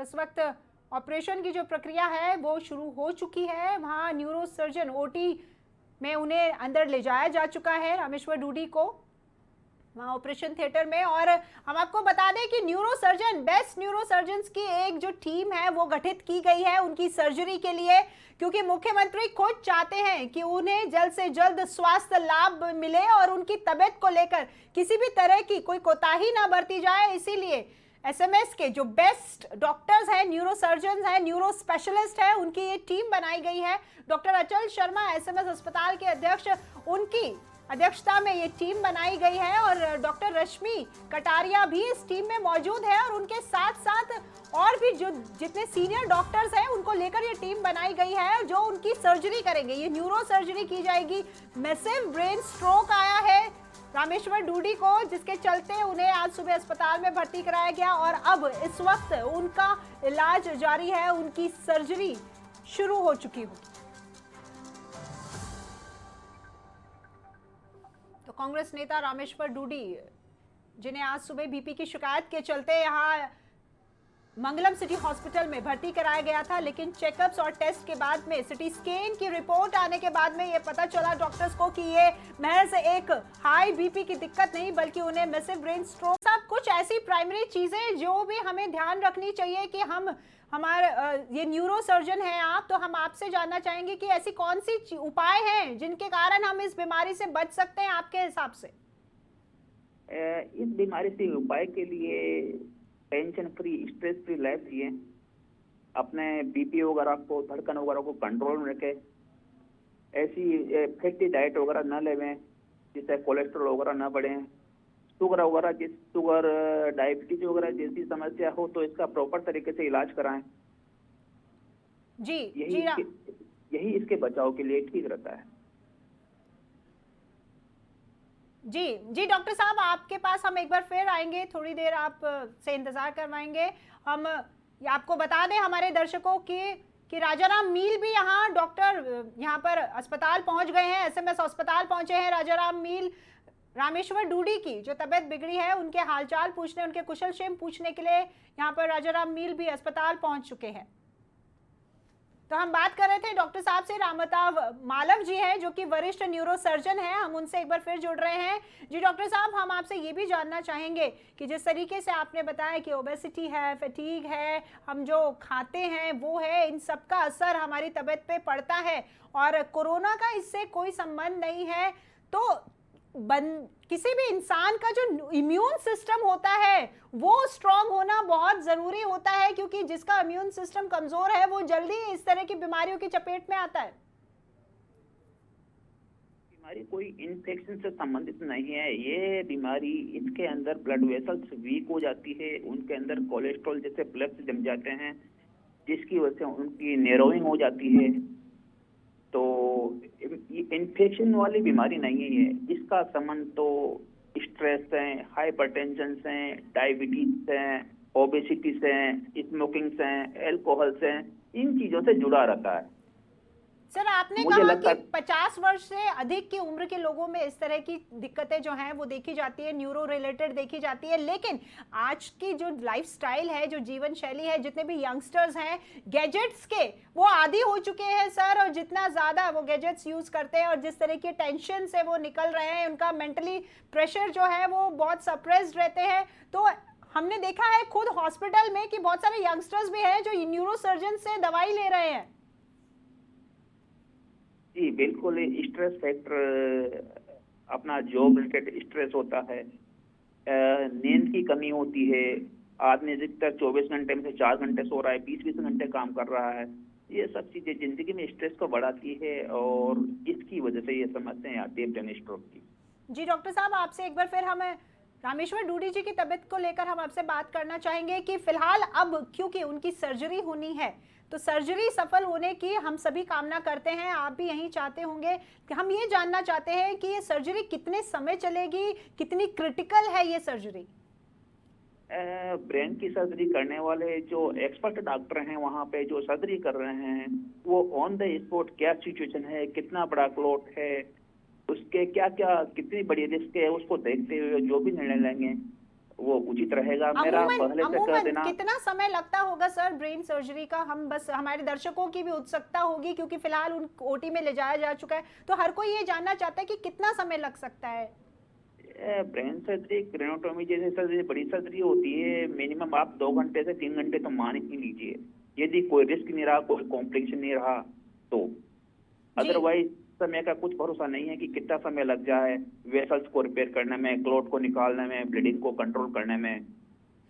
इस वक्त ऑपरेशन की जो प्रक्रिया है वो शुरू हो चुकी है। वहाँ न्यूरो सर्जन ओटी में उन्हें अंदर ले जाया जा चुका है, रामेश्वर डूडी को, वहाँ ऑपरेशन थिएटर में। और हम आपको बता दें कि neuro surgeon, best neuro surgeons की एक जो टीम है वो गठित की गई है उनकी सर्जरी के लिए, क्योंकि मुख्यमंत्री खुद चाहते हैं कि उन्हें जल्द से जल्द स्वास्थ्य लाभ मिले और उनकी तबीयत को लेकर किसी भी तरह की कोई कोताही ना बरती जाए। इसीलिए एसएमएस के जो बेस्ट डॉक्टर्स हैं, न्यूरो सर्जन हैं, न्यूरो स्पेशलिस्ट हैं, उनकी ये टीम बनाई गई है। डॉक्टर अचल शर्मा एसएमएस अस्पताल के अध्यक्ष, उनकी अध्यक्षता में ये टीम बनाई गई है और डॉक्टर रश्मि कटारिया भी इस टीम में मौजूद है और उनके साथ साथ और भी जो जितने सीनियर डॉक्टर्स हैं उनको लेकर ये टीम बनाई गई है जो उनकी सर्जरी करेंगे। ये न्यूरो सर्जरी की जाएगी। मैसिव ब्रेन स्ट्रोक आया है रामेश्वर डूडी को, जिसके चलते उन्हें आज सुबह अस्पताल में भर्ती कराया गया और अब इस वक्त उनका इलाज जारी है, उनकी सर्जरी शुरू हो चुकी होगी। तो कांग्रेस नेता रामेश्वर डूडी, जिन्हें आज सुबह बीपी की शिकायत के चलते यहाँ मंगलम सिटी हॉस्पिटल में भर्ती कराया गया था, लेकिन चेकअप्स और टेस्ट के बाद में, सिटी स्कैन की रिपोर्ट आने के बाद में ये पता चला डॉक्टर्स को कि ये महज एक हाई बीपी की दिक्कत नहीं बल्कि उन्हें मैसिव ब्रेन स्ट्रोक। सब कुछ ऐसी प्राइमरी चीजें जो भी हमें ध्यान रखनी चाहिए कि हमारे ये न्यूरो सर्जन हैं आप, तो हम आपसे जानना चाहेंगे कि ऐसी कौन सी उपाय हैं जिनके कारण हम इस बीमारी से बच सकते हैं आपके हिसाब से। इस बीमारी से उपाय के लिए tension free, stress free life जिए, अपने बीपी वगैरह को, धड़कन वगैरह को कंट्रोल में रखे, ऐसी फैटी डाइट वगैरह न लेवें जिससे कोलेस्ट्रॉल वगैरह न बढ़े, शुगर वगैरह, शुगर डायबिटीज वगैरह जैसी समस्या हो तो इसका प्रॉपर तरीके से इलाज कराएं। जी, यही इसके बचाव के लिए ठीक रहता है। जी जी डॉक्टर साहब, आपके पास हम एक बार फिर आएंगे, थोड़ी देर आप से इंतजार करवाएंगे। हम आपको बता दें हमारे दर्शकों कि राजाराम मील भी यहाँ डॉक्टर यहाँ पर अस्पताल पहुंच गए हैं, एसएमएस अस्पताल पहुंचे हैं। राजाराम मील रामेश्वर डूडी की जो तबीयत बिगड़ी है उनके हालचाल पूछने, उनके कुशल क्षेम पूछने के लिए यहाँ पर राजाराम मील भी अस्पताल पहुंच चुके हैं। तो हम बात कर रहे थे डॉक्टर साहब से, रामताव मालव जी हैं जो कि वरिष्ठ न्यूरो सर्जन हैं, हम उनसे एक बार फिर जुड़ रहे हैं। जी डॉक्टर साहब, हम आपसे ये भी जानना चाहेंगे कि जिस तरीके से आपने बताया कि ओबेसिटी है, फैटीग है, हम जो खाते हैं वो है, इन सब का असर हमारी तबीयत पे पड़ता है और कोरोना का इससे कोई संबंध नहीं है। तो किसी भी इंसान का जो इम्यून सिस्टम होता है वो स्ट्रांग होना बहुत जरूरी होता है, क्योंकि जिसका इम्यून सिस्टम कमजोर है वो जल्दी इस तरह की बीमारियों की चपेट में आता है। बीमारी कोई इन्फेक्शन से संबंधित नहीं है। ये बीमारी, इसके अंदर ब्लड वेसल्स वीक हो जाती है, उनके अंदर कोलेस्ट्रॉल जैसे प्लग्स जम जाते हैं जिसकी वजह से उनकी नैरोइंग हो जाती है। तो इन्फेक्शन वाली बीमारी नहीं है। इसका संबंध तो स्ट्रेस है, हाइपरटेंशन से, डायबिटीज से, ओबेसिटी से, स्मोकिंग से, अल्कोहल से, इन चीजों से जुड़ा रहता है। सर, आपने कहा कि 50 वर्ष से अधिक की उम्र के लोगों में इस तरह की दिक्कतें जो हैं वो देखी जाती है, न्यूरो रिलेटेड देखी जाती है, लेकिन आज की जो लाइफस्टाइल है, जो जीवन शैली है, जितने भी यंगस्टर्स हैं गैजेट्स के वो आदी हो चुके हैं सर, और जितना ज़्यादा वो गैजेट्स यूज़ करते हैं और जिस तरह की टेंशन से वो निकल रहे हैं, उनका मेंटली प्रेशर जो है वो बहुत सप्रेस्ड रहते हैं। तो हमने देखा है खुद हॉस्पिटल में कि बहुत सारे यंगस्टर्स भी हैं जो न्यूरो सर्जन से दवाई ले रहे हैं। जी बिल्कुल, स्ट्रेस फैक्टर, अपना जॉब रिलेटेड स्ट्रेस होता है, नींद की कमी होती है, आदमी अधिकतर 24 घंटे में से 4 घंटे सो रहा है, 20-20 घंटे काम कर रहा है, ये सब चीजें जिंदगी में स्ट्रेस को बढ़ाती है और इसकी वजह से ये समस्याएं आती है ब्रेन स्ट्रोक की। जी डॉक्टर साहब, आपसे एक बार फिर हमें रामेश्वर डूडी जी की तबीयत को लेकर हम आपसे बात करना चाहेंगे कि फिलहाल अब क्योंकि उनकी सर्जरी होनी है तो सर्जरी सफल होने की हम सभी कामना करते हैं, आप भी यही चाहते होंगे। कि हम ये जानना चाहते हैं कि ये सर्जरी कितने समय चलेगी, कितनी क्रिटिकल है ये सर्जरी? ब्रेन की सर्जरी करने वाले जो एक्सपर्ट डॉक्टर हैं वहाँ पे जो सर्जरी कर रहे हैं वो ऑन द स्पॉट क्या सिचुएशन है, कितना बड़ा क्लॉट है, उसके क्या क्या कितनी बड़ी रिस्क है, उसको देखते हुए जो भी निर्णय लेंगे वो उचित रहेगा। मेरा पहले से कर अमूमन देना। कितना समय लगता होगा सर ब्रेन सर्जरी का? हम बस हमारे दर्शकों की भी उत्सुकता होगी, क्योंकि फिलहाल उन ओटी में ले जाया जा चुका है, तो हर कोई ये जानना चाहता है कि कितना समय लग सकता है। ब्रेन सर्जरी, क्रेनियोटोमी जैसे सर्जरी, बड़ी सर्जरी होती है, मिनिमम आप 2 घंटे से 3 घंटे तो मान ही लीजिए, यदि कोई रिस्क नहीं रहा, कोई कॉम्प्लिकेशन नहीं रहा तो। जी अदरवाइज समय का कुछ भरोसा नहीं है कि कितना समय लग जाए वेसल्स को रिपेयर करने में, क्लॉट को निकालने में, ब्लीडिंग को कंट्रोल करने में,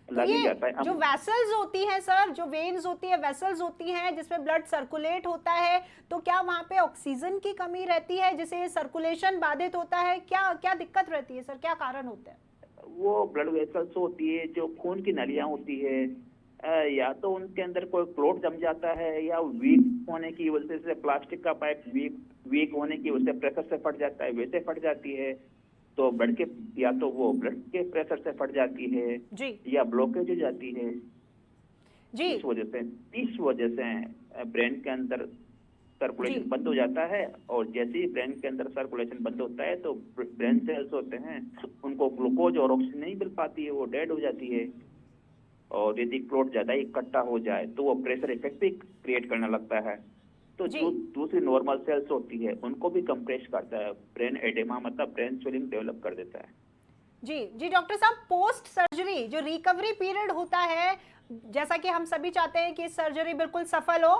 तो लग ही ये जाता है। जो अब वेसल्स होती हैं सर, जो वेन्स होती है, वेसल्स होती हैं जिसमें ब्लड सर्कुलेट होता है, तो क्या वहां पे ऑक्सीजन की कमी रहती है जिससे सर्कुलेशन बाधित होता है? क्या क्या दिक्कत रहती है सर, क्या कारण होते हैं? वो ब्लड वेसल्स होती है, जो खून की नलियां होती है, या तो उनके अंदर कोई क्लॉट जम जाता है, या वीक होने की वजह से प्लास्टिक का पाइप वीक वीक होने की वजह से प्रेशर से फट जाता है, वैसे फट जाती है। तो ब्लड के, या तो वो ब्लड के प्रेशर से फट जाती है, जी या ब्लॉकेज हो जाती है। जी इस वजह से ब्रेन के अंदर जी सर्कुलेशन बंद हो जाता है, और जैसे ही ब्रेन के अंदर सर्कुलेशन बंद होता है तो ब्रेन सेल्स होते हैं, उनको ग्लूकोज और ऑक्सीजन नहीं मिल पाती है, वो डेड हो जाती है। और यदि क्लॉट ज्यादा इकट्ठा हो जाए तो वो प्रेशर इफेक्ट भी क्रिएट करने लगता है। तो जी जो दूसरी नॉर्मल सेल्स होती है उनको भी कंप्रेस करता है, ब्रेन एडेमा मतलब ब्रेन स्वेलिंग डेवलप कर देता है। जी जी डॉक्टर साहब, पोस्ट सर्जरी जो रिकवरी पीरियड होता है, जैसा कि हम सभी चाहते हैं कि सर्जरी बिल्कुल सफल हो।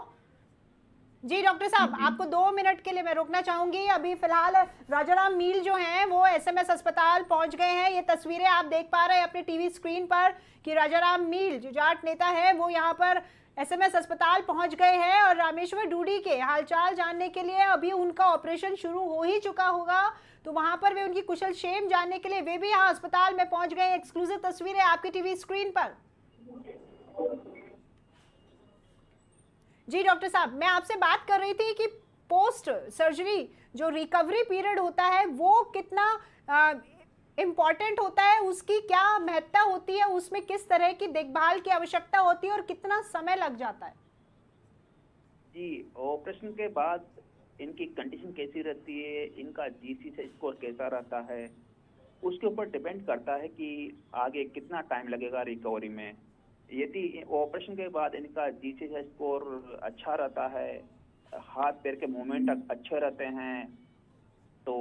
जी डॉक्टर जी साहब, जी। आपको 2 मिनट के लिए मैं रोकना चाहूंगी। अभी फिलहाल राजाराम मील जो हैं वो एसएमएस अस्पताल पहुंच गए हैं। ये तस्वीरें आप देख पा रहे हैं अपने टीवी स्क्रीन पर कि राजाराम मील जो जाट नेता है वो यहाँ पर एसएमएस अस्पताल पहुंच गए हैं, और रामेश्वर डूडी के हालचाल जानने के लिए, अभी उनका ऑपरेशन शुरू हो ही चुका होगा, तो वहां पर वे उनकी कुशल क्षेम जानने के लिए वे भी यहाँ अस्पताल में पहुंच गए। एक्सक्लूसिव तस्वीरें आपकी टीवी स्क्रीन पर। जी डॉक्टर साहब, मैं आपसे बात कर रही थी कि पोस्ट सर्जरी जो रिकवरी पीरियड होता है वो कितना इम्पॉर्टेंट होता है, उसकी क्या महत्ता होती है, उसमें किस तरह की देखभाल की आवश्यकता होती है और कितना समय लग जाता है? जी, ऑपरेशन के बाद इनकी कंडीशन कैसी रहती है, इनका जीसी से स्कोर कैसा रहता है, उसके ऊपर डिपेंड करता है कि आगे कितना टाइम लगेगा रिकवरी में। यदि ऑपरेशन के बाद इनका जीसी से स्कोर अच्छा रहता है, हाथ पैर के मूवमेंट अच्छे रहते हैं, तो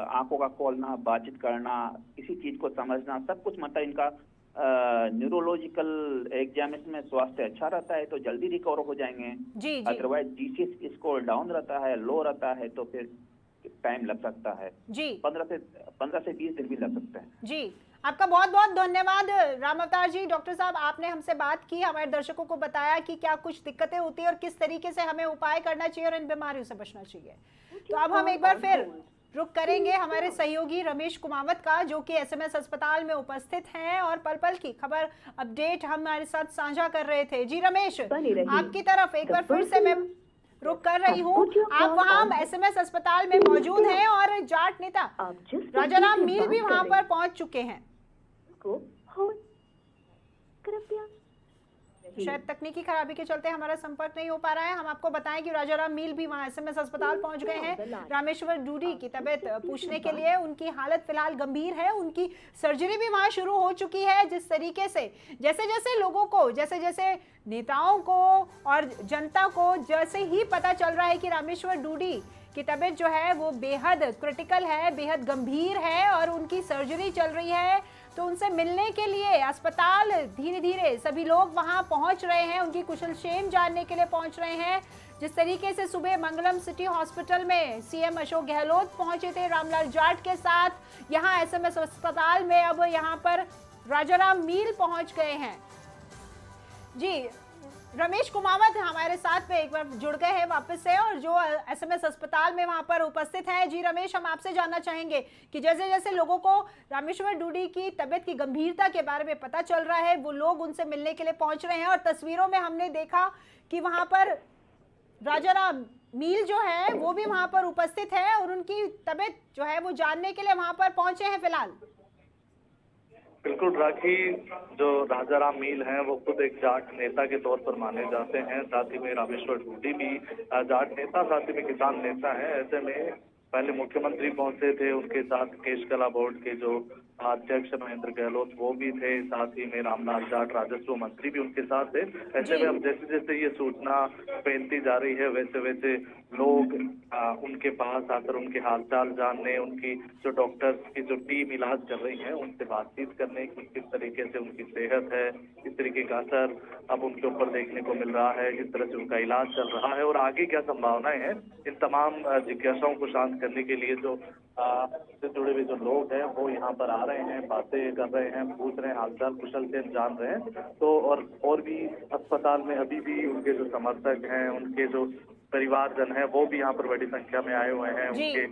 आंखों का खोलना, बातचीत करना, किसी चीज को समझना, सब कुछ मतलब इनका न्यूरोलॉजिकल एग्जामिनेशन में स्वास्थ्य अच्छा रहता है तो जल्दी रिकवर हो जाएंगे। जी जी अदरवाइज जीसीएस स्कोर डाउन रहता है, लो रहता है, तो फिर टाइम लग सकता है। जी 15 से 20 दिन भी लग सकते हैं। जी, आपका बहुत बहुत धन्यवाद राम अवतार जी। डॉक्टर साहब, आपने हमसे बात की, हमारे दर्शकों को बताया कि क्या कुछ दिक्कतें होती है और किस तरीके से हमें उपाय करना चाहिए और इन बीमारियों से बचना चाहिए। तो अब हम एक बार फिर रुक करेंगे हमारे सहयोगी रमेश कुमावत का, जो कि एसएमएस अस्पताल में उपस्थित हैं और पल पल की खबर अपडेट हमारे साथ साझा कर रहे थे। जी रमेश, आपकी तरफ एक बार फिर से मैं रुक कर रही हूँ। आप वहाँ एसएमएस अस्पताल में मौजूद हैं और जाट नेता राजाराम मील भी वहाँ पर पहुँच चुके हैं। शायद तकनीकी खराबी के चलते हमारा संपर्क नहीं हो पा रहा है। हम आपको बताएं कि राजाराम मील भी वहां एसएमएस अस्पताल पहुंच गए हैं रामेश्वर डूडी की तबीयत पूछने के लिए। उनकी हालत फिलहाल गंभीर है, उनकी सर्जरी भी वहां शुरू हो चुकी है। जिस तरीके से जैसे जैसे लोगों को, जैसे जैसे नेताओं को और जनता को जैसे ही पता चल रहा है कि रामेश्वर डूडी की तबीयत जो है वो बेहद क्रिटिकल है, बेहद गंभीर है और उनकी सर्जरी चल रही है, तो उनसे मिलने के लिए अस्पताल धीरे धीरे सभी लोग वहां पहुंच रहे हैं, उनकी कुशलक्षेम जानने के लिए पहुंच रहे हैं। जिस तरीके से सुबह मंगलम सिटी हॉस्पिटल में सीएम अशोक गहलोत पहुंचे थे रामलाल जाट के साथ, यहां एसएमएस अस्पताल में अब यहां पर राजाराम मील पहुंच गए हैं। जी, रमेश कुमावत हमारे साथ में एक बार जुड़ गए हैं वापस से, और जो एसएमएस अस्पताल में वहां पर उपस्थित हैं। जी रमेश, हम आपसे जानना चाहेंगे कि जैसे जैसे लोगों को रामेश्वर डूडी की तबीयत की गंभीरता के बारे में पता चल रहा है, वो लोग उनसे मिलने के लिए पहुंच रहे हैं, और तस्वीरों में हमने देखा कि वहां पर राजाराम मील जो है वो भी वहां पर उपस्थित है और उनकी तबीयत जो है वो जानने के लिए वहां पर पहुंचे हैं फिलहाल। बिल्कुल राखी, जो राजाराम मील हैं वो खुद एक जाट नेता के तौर पर माने जाते हैं। साथ ही में रामेश्वर डूडी भी जाट नेता, साथ ही में किसान नेता है। ऐसे में पहले मुख्यमंत्री पहुंचे थे, उसके साथ केश कला बोर्ड के जो अध्यक्ष महेंद्र गहलोत वो भी थे, साथ ही में रामनाथ जाट राजस्व मंत्री भी उनके साथ थे। ऐसे में अब जैसे जैसे ये सूचना फैलती जा रही है वैसे वैसे लोग उनके पास आकर उनके हालचाल जानने, उनकी जो डॉक्टर्स की जो टीम इलाज कर रही है उनसे बातचीत करने की, किस तरीके से उनकी सेहत है, किस तरीके का असर अब उनके ऊपर देखने को मिल रहा है, किस तरह से उनका इलाज चल रहा है और आगे क्या संभावनाएं हैं, इन तमाम जिज्ञासाओं को शांत करने के लिए जो से जुड़े हुए जो लोग हैं वो यहाँ पर आ रहे हैं, बातें कर रहे हैं, पूछ रहे हैं, हालचाल कुशल से जान रहे हैं। तो और भी अस्पताल में अभी भी उनके जो समर्थक हैं, उनके जो परिवारजन हैं वो भी यहाँ पर बड़ी संख्या में आए हुए हैं। उनके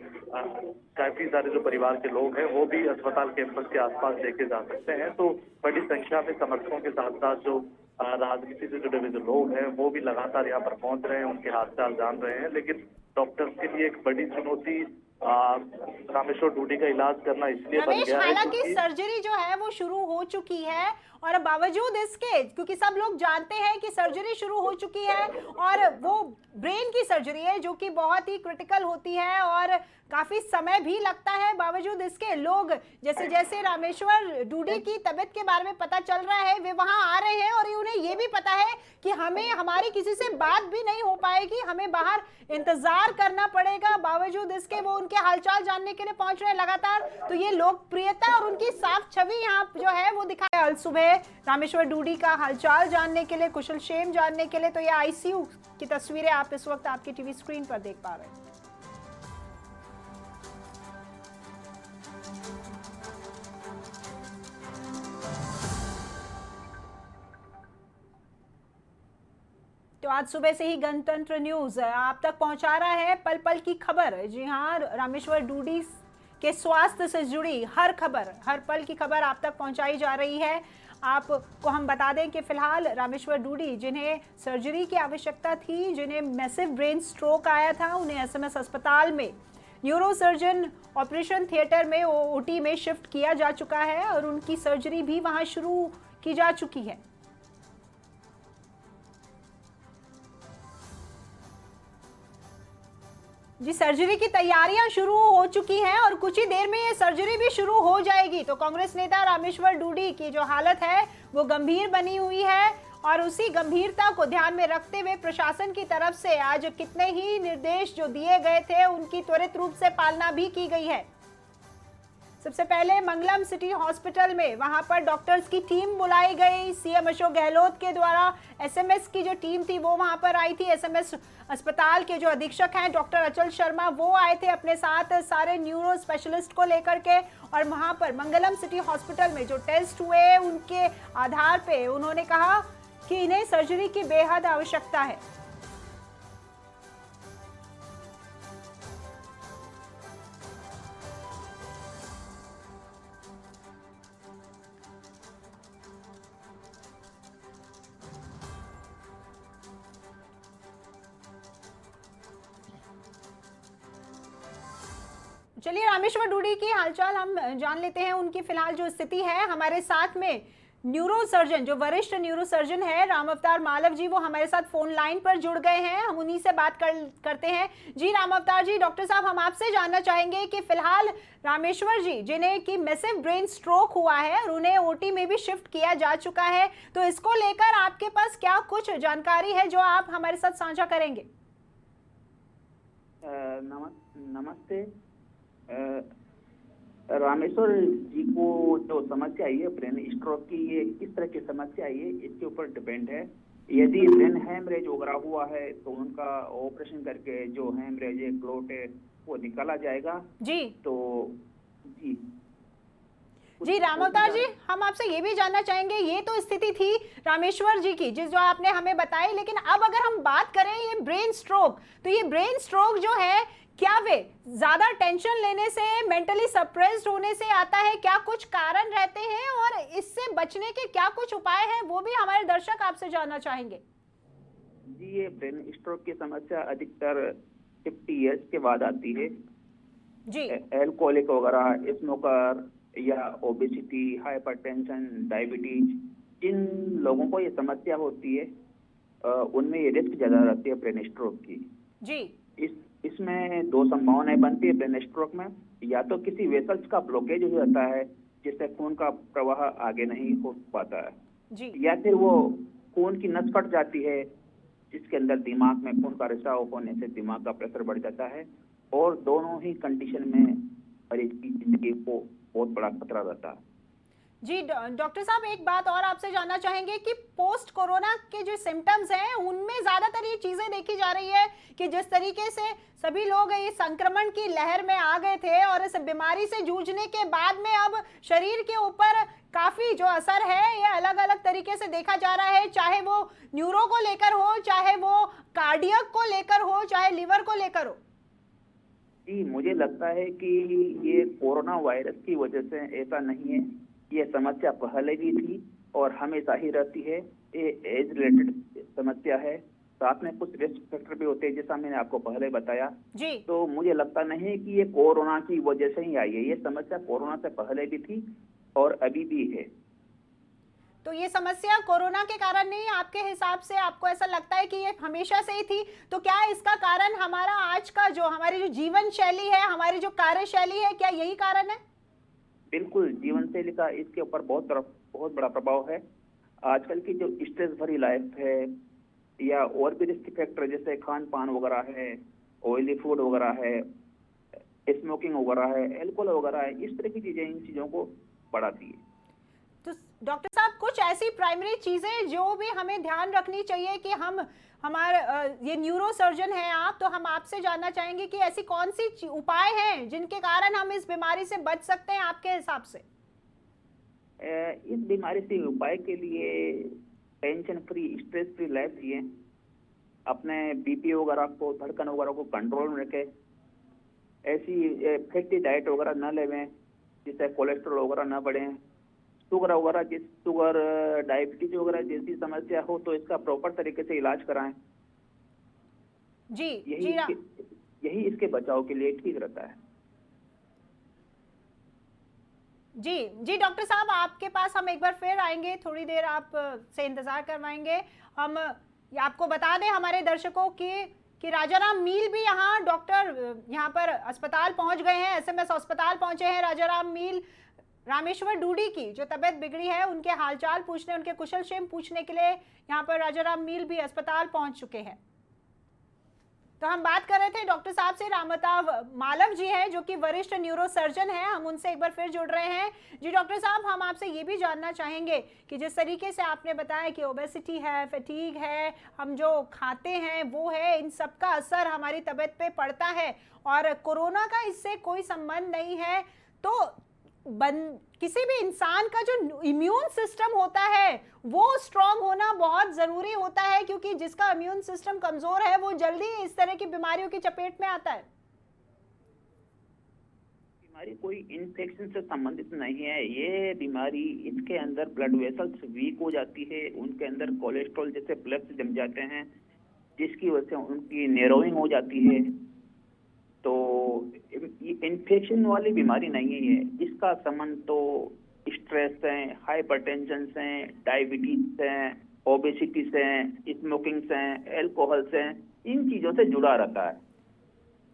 काफी सारे जो परिवार के लोग हैं वो भी अस्पताल कैंपस के आसपास देखे जा सकते हैं। तो बड़ी संख्या में समर्थकों के साथ साथ जो राजनीति से जुड़े हुए जो लोग हैं वो भी लगातार यहाँ पर पहुंच रहे हैं, उनके हालचाल जान रहे हैं। लेकिन डॉक्टर्स के लिए एक बड़ी चुनौती रामेश्वर डूडी का इलाज करना इसलिए बन गया है हालांकि सर्जरी जो है वो शुरू हो चुकी है और बावजूद इसके, क्योंकि सब लोग जानते हैं कि सर्जरी शुरू हो चुकी है और वो ब्रेन की सर्जरी है जो कि बहुत ही क्रिटिकल होती है और काफी समय भी लगता है, बावजूद इसके लोग जैसे जैसे रामेश्वर डूडी की तबीयत के बारे में पता चल रहा है वे वहां आ रहे हैं और उन्हें ये भी पता है कि हमें हमारी किसी से बात भी नहीं हो पाएगी, हमें बाहर इंतजार करना पड़ेगा। बावजूद इसके वो उनके हालचाल जानने के लिए पहुंच रहे हैं लगातार। तो ये लोकप्रियता और उनकी साफ छवि यहाँ जो है वो दिखाया कल सुबह रामेश्वर डूडी का हालचाल जानने के लिए, कुशल क्षेम जानने के लिए। तो ये आईसीयू की तस्वीरें आप इस वक्त आपकी टीवी स्क्रीन पर देख पा रहे हैं। तो आज सुबह से ही गणतंत्र न्यूज आप तक पहुंचा रहा है पल पल की खबर। जी हाँ, रामेश्वर डूडी के स्वास्थ्य से जुड़ी हर खबर, हर पल की खबर आप तक पहुंचाई जा रही है। आपको हम बता दें कि फिलहाल रामेश्वर डूडी जिन्हें सर्जरी की आवश्यकता थी, जिन्हें मैसिव ब्रेन स्ट्रोक आया था, उन्हें एसएमएस अस्पताल में न्यूरो सर्जन ऑपरेशन थिएटर में ओटी में शिफ्ट किया जा चुका है और उनकी सर्जरी भी वहां शुरू की जा चुकी है। जी, सर्जरी की तैयारियां शुरू हो चुकी हैं और कुछ ही देर में ये सर्जरी भी शुरू हो जाएगी। तो कांग्रेस नेता रामेश्वर डूडी की जो हालत है वो गंभीर बनी हुई है और उसी गंभीरता को ध्यान में रखते हुए प्रशासन की तरफ से आज कितने ही निर्देश जो दिए गए थे उनकी त्वरित रूप से पालना भी की गई है। सबसे पहले मंगलम सिटी हॉस्पिटल में वहां पर डॉक्टर्स की टीम बुलाई गई। सीएम अशोक गहलोत के द्वारा एसएमएस की जो टीम थी वो वहां पर आई थी। एसएमएस अस्पताल के जो अधीक्षक हैं डॉक्टर अचल शर्मा वो आए थे अपने साथ सारे न्यूरो स्पेशलिस्ट को लेकर के और वहां पर मंगलम सिटी हॉस्पिटल में जो टेस्ट हुए उनके आधार पे उन्होंने कहा कि इन्हें सर्जरी की बेहद आवश्यकता है। चलिए रामेश्वर डूडी की हालचाल हम जान लेते हैं। उनकी फिलहाल जो स्थिति है, हमारे साथ में न्यूरो सर्जन जो वरिष्ठ न्यूरो सर्जन है राम अवतार मालव जी वो हमारे साथ फोन लाइन पर जुड़ गए हैं। हम उन्हीं से बात करते हैं। जी राम अवतार जी, डॉक्टर साहब हम आपसे जानना चाहेंगे कि फिलहाल रामेश्वर जी जिन्हें कि मैसिव ब्रेन स्ट्रोक हुआ है और उन्हें ओटी में भी शिफ्ट किया जा चुका है, तो इसको लेकर आपके पास क्या कुछ जानकारी है जो आप हमारे साथ साझा करेंगे? नमस्ते। रामेश्वर जी को जो समस्या आई है ब्रेन स्ट्रोक की, ये किस तरह की समस्या आई है इसके ऊपर डिपेंड है। यदि ब्रेन हैमरेज वगैरह हुआ है तो उनका ऑपरेशन करके जो हैमरेज है, क्लोट है, वो निकाला जाएगा। जी तो जी राम अवतार जी, हम आपसे ये भी जानना चाहेंगे, ये तो स्थिति थी रामेश्वर जी की जिस जो आपने हमें बताई, लेकिन अब अगर हम बात करें ये ब्रेन स्ट्रोक, तो ये ब्रेन स्ट्रोक जो है क्या वे ज्यादा टेंशन लेने से, मेंटली सप्रेस्ड होने से आता है? क्या कुछ कारण रहते हैं और इससे बचने के क्या कुछ उपाय हैं, वो भी हमारे दर्शक आपसे जानना चाहेंगे। जी, ये ब्रेन स्ट्रोक की समस्या अधिकतर 50 इयर्स के बाद आती है। जी, एल्कोहलिक वगैरह, स्मोकर या ओबेसिटी, हाइपरटेंशन, डायबिटीज, जिन लोगों को ये समस्या होती है उनमें ये रिस्क ज्यादा रहती है ब्रेन स्ट्रोक की। जी, इसमें दो संभावनाएं बनती है ब्रेन स्ट्रोक में। या तो किसी वेसल्स का ब्लॉकेज हो जाता है, जिससे खून का प्रवाह आगे नहीं हो पाता है, जी या फिर वो खून की नस फट जाती है, जिसके अंदर दिमाग में खून का रिसाव होने से दिमाग का प्रेशर बढ़ जाता है, और दोनों ही कंडीशन में मरीज की जिंदगी को बहुत बड़ा खतरा रहता है। जी डॉक्टर साहब, एक बात और आपसे जानना चाहेंगे कि पोस्ट कोरोना के जो सिम्टम्स हैं उनमें ज्यादातर ये चीजें देखी जा रही है कि जिस तरीके से सभी लोग ये संक्रमण की लहर में आ गए थे और इस बीमारी से जूझने के बाद में अब शरीर के ऊपर काफी जो असर है ये अलग अलग तरीके से देखा जा रहा है, चाहे वो न्यूरो को लेकर हो, चाहे वो कार्डियक को लेकर हो, चाहे लिवर को लेकर हो। जी, मुझे लगता है कि ये कोरोना वायरस की वजह से ऐसा नहीं है। ये समस्या पहले भी थी और हमेशा ही रहती है। ये एज रिलेटेड समस्या है, साथ में कुछ रिस्क फैक्टर भी होते हैं, जैसा मैंने आपको पहले बताया। जी तो मुझे लगता नहीं है कि ये कोरोना की वजह से ही आई है। ये समस्या कोरोना से पहले भी थी और अभी भी है। तो ये समस्या कोरोना के कारण नहीं, आपके हिसाब से आपको ऐसा लगता है कि ये हमेशा से ही थी? तो क्या इसका कारण हमारा आज का जो हमारी जो जीवन शैली है, हमारी जो कार्यशैली है, क्या यही कारण है? बिल्कुल, जीवन शैली का इसके ऊपर बहुत बड़ा प्रभाव है। आजकल की जो स्ट्रेस भरी लाइफ है, या और भी रिस्क फैक्टर जैसे खान पान वगैरह है, ऑयली फूड वगैरह है, स्मोकिंग वगैरह है, अल्कोहल वगैरह है, इस तरह की चीजें इन चीजों को बढ़ाती है। तो डॉक्टर साहब, कुछ ऐसी प्राइमरी चीजें जो भी हमें ध्यान रखनी चाहिए कि हम हमारे ये न्यूरो सर्जन हैं आप, तो हम आपसे जानना चाहेंगे कि ऐसी कौन सी उपाय हैं जिनके कारण हम इस बीमारी से बच सकते हैं आपके हिसाब से? इस बीमारी से उपाय के लिए tension free, stress free life जिए, अपने बीपी वगैरह को, धड़कन वगैरह को कंट्रोल में रखें, ऐसी फैटी डाइट वगैरह न लेवें जिससे कोलेस्ट्रॉल वगैरह न बढ़े, शुगर डायबिटीज वगैरह जैसी समस्या हो तो इसका प्रॉपर तरीके से इलाज कराएं। जी यही इसके बचाव के लिए ठीक रहता है। जी जी डॉक्टर साहब, आपके पास हम एक बार फिर आएंगे, थोड़ी देर आप से इंतजार करवाएंगे। हम आपको बता दें हमारे दर्शकों कि राजाराम मील भी यहाँ डॉक्टर यहाँ पर अस्पताल पहुंच गए हैं, एसएमएस अस्पताल पहुंचे हैं। राजाराम मील रामेश्वर डूडी की जो तबीयत बिगड़ी है उनके हालचाल पूछने, उनके कुशल क्षेम पूछने के लिए यहाँ पर राजाराम मील भी अस्पताल पहुंच चुके हैं। तो हम बात कर रहे थे डॉक्टर साहब से, रामताव मालव जी हैं जो कि वरिष्ठ न्यूरो सर्जन हैं, हम उनसे एक बार फिर जुड़ रहे हैं। जी डॉक्टर साहब, हम आपसे ये भी जानना चाहेंगे कि जिस तरीके से आपने बताया कि ओबेसिटी है, फैटीग है, हम जो खाते हैं वो है, इन सब का असर हमारी तबीयत पे पड़ता है और कोरोना का इससे कोई संबंध नहीं है। तो किसी भी इंसान का जो इम्यून सिस्टम होता है वो स्ट्रांग होना बहुत जरूरी होता है, क्योंकि जिसका इम्यून सिस्टम कमजोर है वो जल्दी इस तरह की बीमारियों की चपेट में आता है। बीमारी कोई इन्फेक्शन से संबंधित नहीं है। ये बीमारी, इसके अंदर ब्लड वेसल्स वीक हो जाती है, उनके अंदर कोलेस्ट्रॉल जैसे प्लग्स जम जाते हैं, जिसकी वजह से उनकी नैरोइंग हो जाती है। तो इन्फेक्शन वाली बीमारी नहीं है। इसका संबंध तो स्ट्रेस है, हाइपरटेंशन से, डायबिटीज से, ओबेसिटी से, स्मोकिंग से, अल्कोहल से, इन चीजों से जुड़ा रहता है।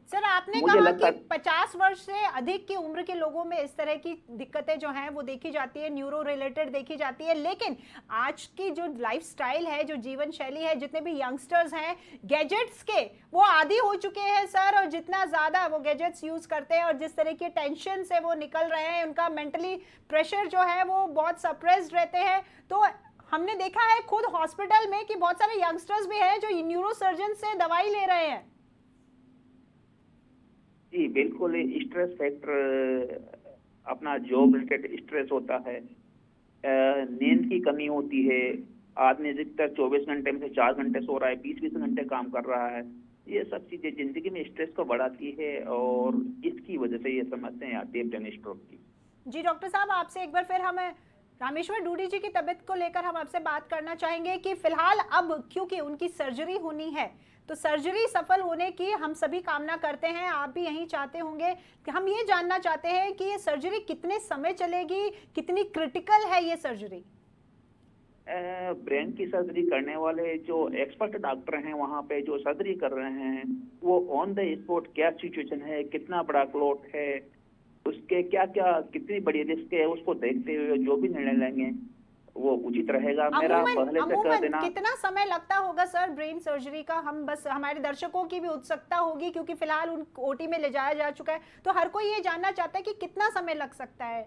सर, आपने कहा कि 50 वर्ष से अधिक की उम्र के लोगों में इस तरह की दिक्कतें जो हैं वो देखी जाती है, न्यूरो रिलेटेड देखी जाती है, लेकिन आज की जो लाइफस्टाइल है, जो जीवन शैली है, जितने भी यंगस्टर्स हैं गैजेट्स के वो आदी हो चुके हैं सर, और जितना ज़्यादा वो गैजेट्स यूज़ करते हैं और जिस तरह की टेंशन से वो निकल रहे हैं, उनका मेंटली प्रेशर जो है वो बहुत सप्रेस्ड रहते हैं। तो हमने देखा है खुद हॉस्पिटल में कि बहुत सारे यंगस्टर्स भी हैं जो न्यूरो सर्जन से दवाई ले रहे हैं। जी बिल्कुल, स्ट्रेस फैक्टर, अपना जॉब रिलेटेड स्ट्रेस होता है, नींद की कमी होती है, आदमी अधिकतर 24 घंटे में से 4 घंटे सो रहा है, 20-20 घंटे काम कर रहा है, ये सब चीजें जिंदगी में स्ट्रेस को बढ़ाती है और इसकी वजह से ये समस्याएं आती है ब्रेन स्ट्रोक की। जी डॉक्टर साहब, आपसे एक बार फिर हमें रामेश्वर डूडी जी की तबीयत को लेकर हम आपसे बात करना चाहेंगे कि फिलहाल अब क्योंकि उनकी सर्जरी होनी है, तो सर्जरी सफल होने की हम सभी कामना करते हैं, आप भी यही चाहते होंगे। कि हम ये जानना चाहते हैं कि ये सर्जरी कितने समय चलेगी, कितनी क्रिटिकल है ये सर्जरी? ब्रेन की सर्जरी करने वाले जो एक्सपर्ट डॉक्टर हैं वहाँ पे जो सर्जरी कर रहे हैं, वो ऑन द स्पॉट क्या सिचुएशन है, कितना बड़ा क्लॉट है, उसके क्या क्या कितनी बड़ी रिस्क है उसको देखते हुए जो भी निर्णय लेंगे वो उचित रहेगा। मेरा अमूमन पहले से कह अमूमन देना। कितना समय लगता होगा सर ब्रेन सर्जरी का? हम बस, हमारे दर्शकों की भी उत्सुकता होगी क्योंकि फिलहाल उन ओटी में ले जाया जा चुका है, तो हर कोई ये जानना चाहता है कि कितना समय लग सकता है।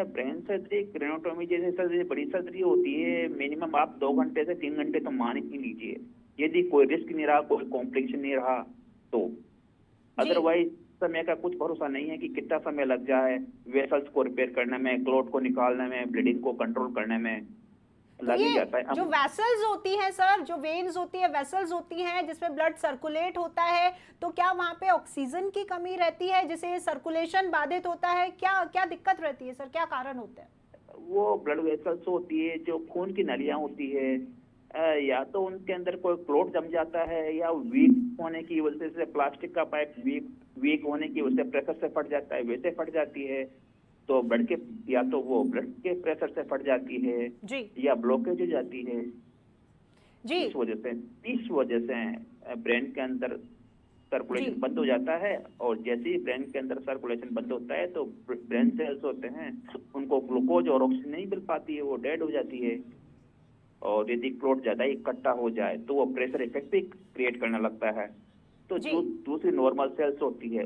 ब्रेन सर्जरी क्रेनोटोमी जैसे सर्जरी बड़ी सर्जरी होती है, मिनिमम आप 2 घंटे से 3 घंटे तो मान ही लीजिए, यदि कोई रिस्क नहीं रहा, कोई कॉम्प्लिकेशन नहीं रहा तो। जी अदरवाइज समय का कुछ भरोसा नहीं है कि कितना समय लग जाए वेसल्स को रिपेयर करने में, क्लॉट को निकालने में, ब्लीडिंग को कंट्रोल करने में तो लग ही ये जाता है। जो वेसल्स होती हैं सर, जो वेन्स होती है, वेसल्स होती हैं जिसमें ब्लड सर्कुलेट होता है, तो क्या वहां पे ऑक्सीजन की कमी रहती है जिससे सर्कुलेशन बाधित होता है? क्या क्या दिक्कत रहती है सर, क्या कारण होते हैं? वो ब्लड वेसल्स होती है जो खून की नलियां होती है, या तो उनके अंदर कोई क्लॉट जम जाता है या वीक होने की वजह से प्लास्टिक का पाइप वीक होने की वजह से प्रेशर से फट जाता है, वैसे फट जाती है। तो ब्लड के, या तो वो ब्लड के प्रेशर से फट जाती है जी या ब्लॉकेज हो जाती है। जी इस वजह से ब्रेन के अंदर जी सर्कुलेशन बंद हो जाता है, और जैसे ही ब्रेन के अंदर सर्कुलेशन बंद होता है तो ब्रेन सेल्स होते हैं उनको ग्लूकोज और ऑक्सीजन नहीं मिल पाती है, वो डेड हो जाती है। और यदि क्लॉट ज्यादा ही इकट्ठा हो जाए तो वो प्रेशर इफेक्ट भी क्रिएट करने लगता है। तो जी जो दूसरी नॉर्मल सेल्स होती है